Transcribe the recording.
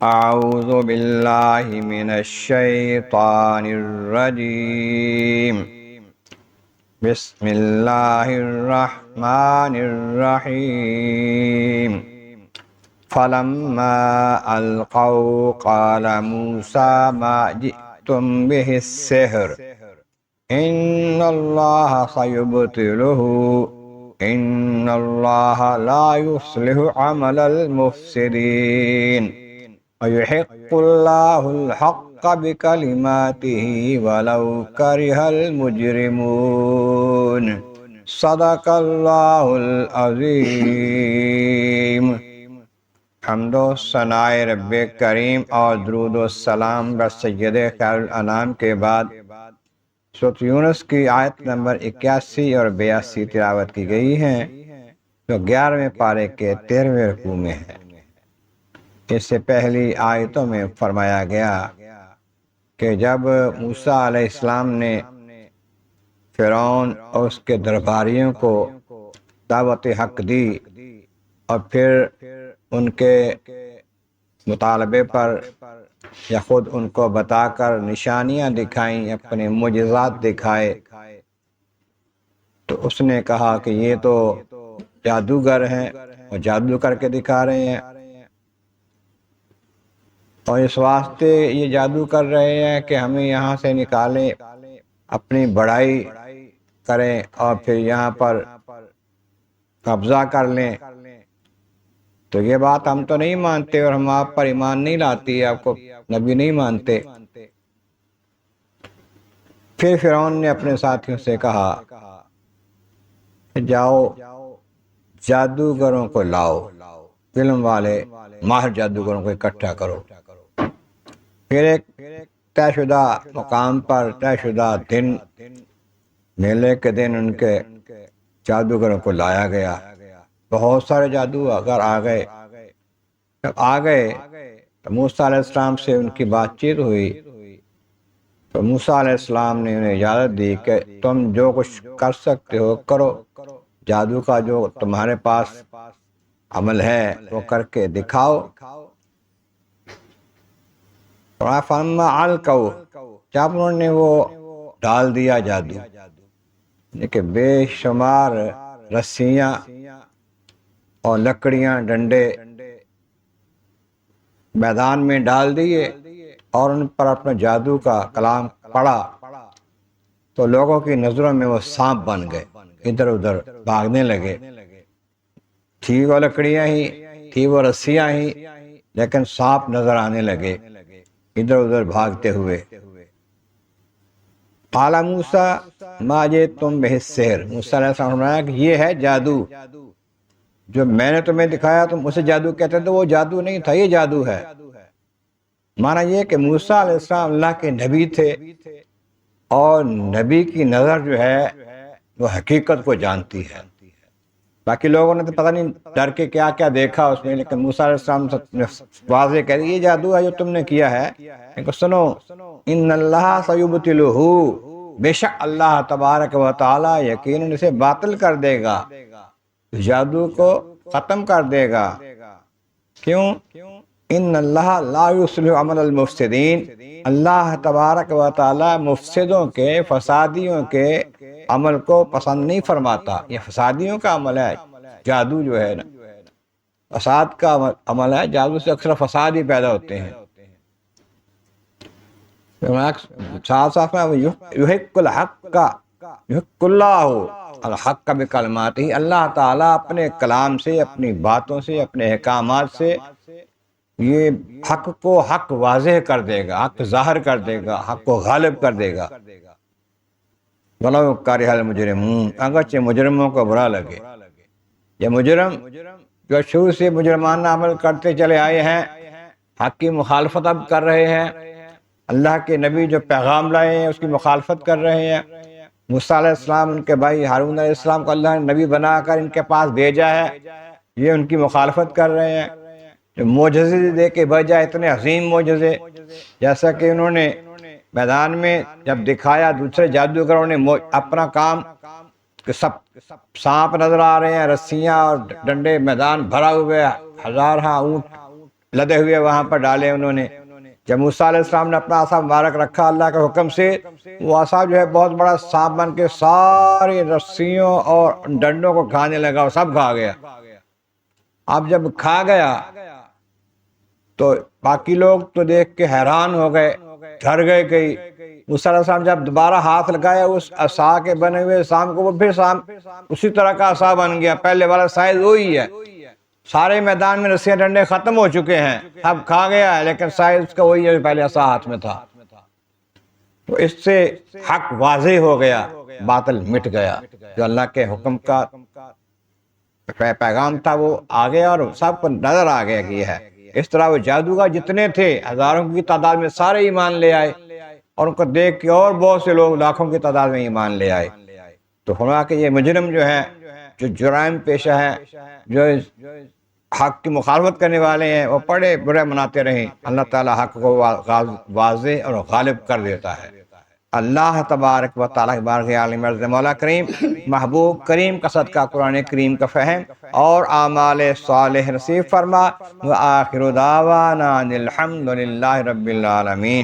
اعوذ باللہ من الشیطان الرجیم بسم اللہ الرحمن الرحیم فلما القوا قال موسیٰ ما جئتم به السحر ان اللہ سیبطلہ ان اللہ لا یصلح عمل المفسدین وَيُحِقُّ اللَّهُ الْحَقَّ بِكَلِمَاتِهِ وَلَوْ كَرِهَ الْمُجْرِمُونَ صدق اللہ العظیم۔ حمد و ثناء رب کریم اور درود و سلام بر سید خیر الانام کے بعد سورۃ یونس کی آیت نمبر 81 اور 82 تلاوت کی گئی ہیں، جو 11ویں پارے کے 13ویں رکوع میں ہے۔ اس سے پہلی آیتوں میں فرمایا گیا کہ جب موسیٰ علیہ السلام نے فرعون اور اس کے درباریوں کو دعوت حق دی اور پھر ان کے مطالبے پر یا خود ان کو بتا کر نشانیاں دکھائیں، اپنے معجزات دکھائے، تو اس نے کہا کہ یہ تو جادوگر ہیں اور جادو کر کے دکھا رہے ہیں، اور اس واسطے یہ جادو کر رہے ہیں کہ ہمیں یہاں سے نکالیں، اپنی بڑائی کریں اور پھر یہاں پر قبضہ کر لیں۔ تو یہ بات ہم تو نہیں مانتے اور ہم آپ پر ایمان نہیں لاتی، آپ کو نبی نہیں مانتے۔ پھر فرعون نے اپنے ساتھیوں سے کہا جاؤ جادوگروں کو لاؤ، علم والے ماہر جادوگروں کو اکٹھا کرو۔ پھر ایک طے شدہ مقام پر طے شدہ دن، میلے کے دن، ان کے جادوگروں کو لایا گیا۔ بہت سارے جادوگر آ گئے۔ جب آ گئے تو موسیٰ علیہ السلام سے ان کی بات چیت ہوئی تو موسیٰ علیہ السلام نے انہیں اجازت دی کہ تم جو کچھ کر سکتے ہو کرو، جادو کا جو تمہارے پاس عمل ہے وہ کر کے دکھاؤ۔ فَلَمَّا أَلْقَوْا، جب انہوں نے وہ ڈال دیا جادو، کہ بے شمار رسیاں اور لکڑیاں، ڈنڈے میدان میں ڈال دیے اور ان پر اپنا جادو کا کلام پڑا، تو لوگوں کی نظروں میں وہ سانپ بن گئے، ادھر ادھر بھاگنے لگے۔ تھی وہ لکڑیاں ہی، تھی وہ رسیاں ہی، لیکن سانپ نظر آنے لگے ادھر ادھر بھاگتے ہوئے۔ قال موسیٰ ما جئتم بہ السحر، موسیٰ علیہ السلام نے فرمایا کہ یہ ہے جادو، جو میں نے تمہیں دکھایا تم اسے جادو کہتے تو وہ جادو نہیں تھا، یہ جادو ہے۔ معنی یہ کہ موسیٰ علیہ السلام اللہ کے نبی تھے اور نبی کی نظر جو ہے وہ حقیقت کو جانتی ہے۔ باقی لوگوں نے تو پتہ نہیں ڈر کے کیا کیا دیکھا اس میں، لیکن موسیٰ علیہ السلام نے واضح کہہ دیا یہ جادو ہے جو تم نے کیا ہے، لیکن سنو ان اللہ سیبطلہ، بے شک اللہ تبارک و تعالی یقیناً اسے باطل کر دے گا، جادو کو ختم کر دے گا۔ کیوں؟ ان اللہ لا یصلح عمل المفسدین، اللہ تبارک و تعالی مفسدوں کے، فسادیوں کے عمل کو پسند نہیں فرماتا۔ یہ فسادیوں کا عمل ہے، جادو جو ہے نا فساد کا عمل ہے، جادو سے اکثر فساد ہی پیدا ہوتے ہیں۔ صاف صاف ہے یحق الحق، یحق اللہ الحق بکلماتہ، اللہ تعالیٰ اپنے کلام سے، اپنی باتوں سے، اپنے احکامات سے یہ حق کو حق واضح کر دے گا، حق ظاہر کر دے گا، حق کو غالب کر دے گا۔ وَلَوْ كَرِهَ الْمُجْرِمُونَ، اگرچہ مجرموں کو برا لگے۔ یہ مجرم جو شروع سے مجرمانہ عمل کرتے چلے آئے ہیں، حق کی مخالفت اب کر رہے ہیں، اللہ کے نبی جو پیغام لائے ہیں اس کی مخالفت کر رہے ہیں، موسیٰ علیہ السلام ان کے بھائی ہارون علیہ السلام کو اللہ نے نبی بنا کر ان کے پاس بھیجا ہے، یہ ان کی مخالفت کر رہے ہیں۔ جو معجزے دے کے بھیجا، اتنے عظیم معجزے، جیسا کہ انہوں نے میدان میں جب دکھایا، دوسرے جادوگروں نے اپنا کام کہ سب سانپ نظر آ رہے ہیں، رسیاں اور ڈنڈے، میدان بھرا ہوئے، ہزارہ اونٹ لدے ہوئے وہاں پر ڈالے انہوں نے۔ جب موسیٰ علیہ السلام نے اپنا عصا مبارک رکھا اللہ کے حکم سے، وہ عصا جو ہے بہت بڑا سانپ بن کے ساری رسیوں اور ڈنڈوں کو کھانے لگا اور سب کھا گیا۔ اب جب کھا گیا تو باقی لوگ تو دیکھ کے حیران ہو گئے، ڈر گئے کہ موسیٰ علیہ السلام جب دوبارہ ہاتھ لگایا اس عصا کے بنے ہوئے سانپ کو، وہ پھر سانپ اسی طرح کا عصا بن گیا، پہلے والا سائز وہی ہے۔ سارے میدان میں رسیاں ڈنڈے ختم ہو چکے ہیں، اب کھا گیا ہے لیکن سائز اس کا وہی ہے جو پہلے عصا ہاتھ میں تھا۔ تو اس سے حق واضح ہو گیا، باطل مٹ گیا۔ جو اللہ کے حکم کا پیغام تھا وہ آ گیا اور سب کو نظر آ گیا کہ یہ ہے۔ اس طرح وہ جادوگر جتنے تھے ہزاروں کی تعداد میں سارے ایمان لے آئے، اور ان کو دیکھ کے اور بہت سے لوگ لاکھوں کی تعداد میں ایمان لے آئے۔ تو فرمایا کہ یہ مجرم جو ہیں، جو جرائم پیشہ ہیں، جو حق کی مخالفت کرنے والے ہیں، وہ بڑے برے مناتے رہیں، اللہ تعالیٰ حق کو واضح اور غالب کر دیتا ہے۔ اللہ تبارک و تعالیٰ بارک عالم عرض مولا کریم، محبوب کریم کا صدقہ قرآن کریم کا فہم اور اعمال صالح نصیب فرما۔ وآخر دعوانا الحمد للہ رب العالمین۔